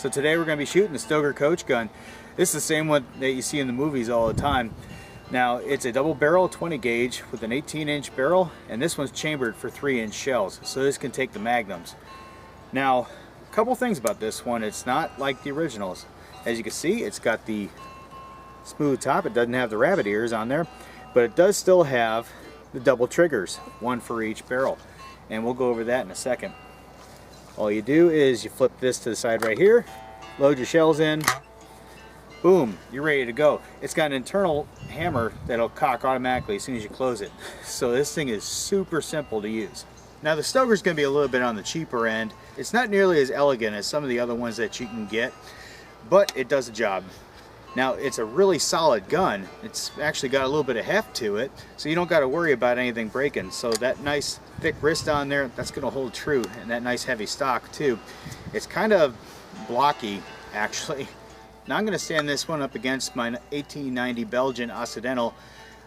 So today we're going to be shooting the Stoeger coach gun. This is the same one that you see in the movies all the time. Now it's a double barrel 20 gauge with an 18-inch barrel, and this one's chambered for 3-inch shells, so this can take the magnums. Now a couple things about this one, it's not like the originals. As you can see, it's got the smooth top, it doesn't have the rabbit ears on there, but it does still have the double triggers, one for each barrel, and we'll go over that in a second. All you do is you flip this to the side right here, load your shells in, boom, you're ready to go. It's got an internal hammer that'll cock automatically as soon as you close it. So this thing is super simple to use. Now the Stoeger's going to be a little bit on the cheaper end. It's not nearly as elegant as some of the other ones that you can get, but it does the job. Now it's a really solid gun. It's actually got a little bit of heft to it, so you don't got to worry about anything breaking. So that nice thick wrist on there, that's going to hold true, and that nice heavy stock too. It's kind of blocky actually. Now I'm going to stand this one up against my 1890 Belgian Occidental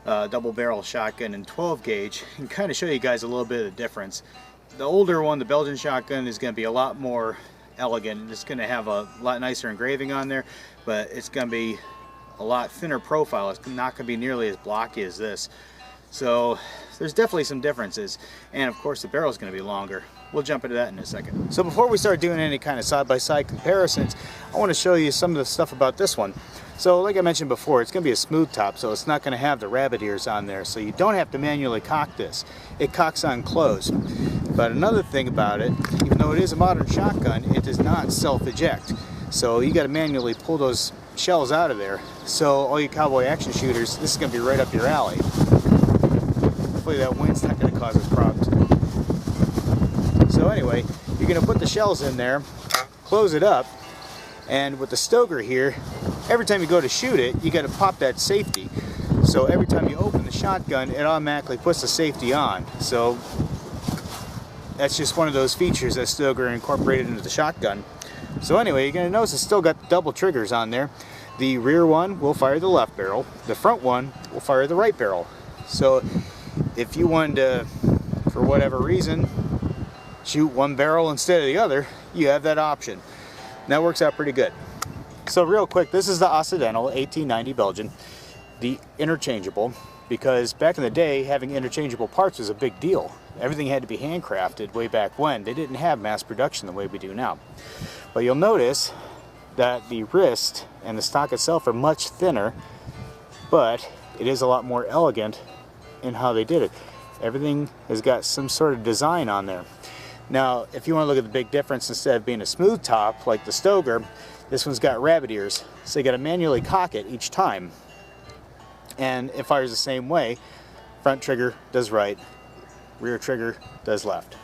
double barrel shotgun in 12 gauge and kind of show you guys a little bit of the difference. The older one, the Belgian shotgun, is going to be a lot more elegant. It's going to have a lot nicer engraving on there, but it's going to be a lot thinner profile. It's not going to be nearly as blocky as this. So there's definitely some differences, and of course the barrel is going to be longer. We'll jump into that in a second. So before we start doing any kind of side-by-side comparisons, I want to show you some of the stuff about this one. So like I mentioned before, it's going to be a smooth top, so it's not going to have the rabbit ears on there, so you don't have to manually cock this. It cocks on close. But another thing about it, even though it is a modern shotgun, it does not self-eject. So you got to manually pull those shells out of there. So all you cowboy action shooters, this is going to be right up your alley. Hopefully that wind's not going to cause us problems. So anyway, you're going to put the shells in there, close it up, and with the Stoeger here, every time you go to shoot it, you got to pop that safety. So every time you open the shotgun, it automatically puts the safety on. So that's just one of those features that Stoeger incorporated into the shotgun. So anyway, you're going to notice it's still got the double triggers on there. The rear one will fire the left barrel. The front one will fire the right barrel. So if you wanted to, for whatever reason, shoot one barrel instead of the other, you have that option. And that works out pretty good. So real quick, this is the Occidental 1890 Belgian, the interchangeable, because back in the day, having interchangeable parts was a big deal. Everything had to be handcrafted way back when. They didn't have mass production the way we do now. But you'll notice that the wrist and the stock itself are much thinner, but it is a lot more elegant in how they did it. Everything has got some sort of design on there. Now, if you want to look at the big difference, instead of being a smooth top like the Stoeger, this one's got rabbit ears, so you got to manually cock it each time. And it fires the same way. Front trigger does right, rear trigger does left.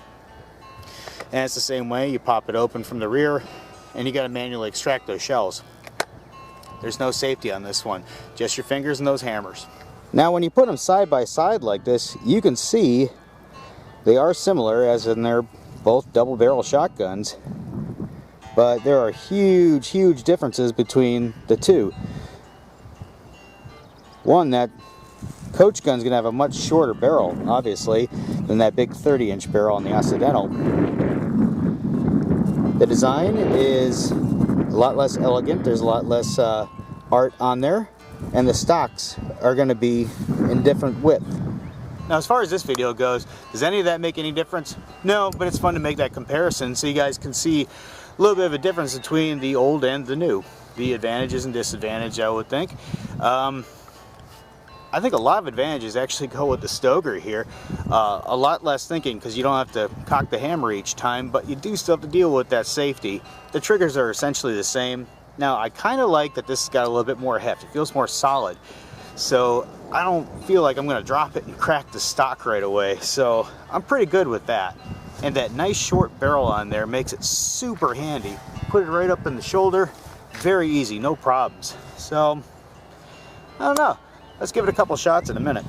And it's the same way. You pop it open from the rear, and you got to manually extract those shells. There's no safety on this one, just your fingers and those hammers. Now when you put them side by side like this, you can see they are similar, as in they're both double barrel shotguns, but there are huge differences between the two. One, that coach gun's gonna have a much shorter barrel, obviously, than that big 30-inch barrel on the Occidental. The design is a lot less elegant, there's a lot less art on there, and the stocks are gonna be in different width. Now as far as this video goes, does any of that make any difference? No, but it's fun to make that comparison so you guys can see a little bit of a difference between the old and the new. The advantages and disadvantages, I would think. I think a lot of advantages actually go with the Stoeger here. A lot less thinking because you don't have to cock the hammer each time, but you do still have to deal with that safety. The triggers are essentially the same. Now I kind of like that this has got a little bit more heft. It feels more solid. So I don't feel like I'm going to drop it and crack the stock right away. So I'm pretty good with that. And that nice short barrel on there makes it super handy. Put it right up in the shoulder. Very easy, no problems. So I don't know. Let's give it a couple shots in a minute.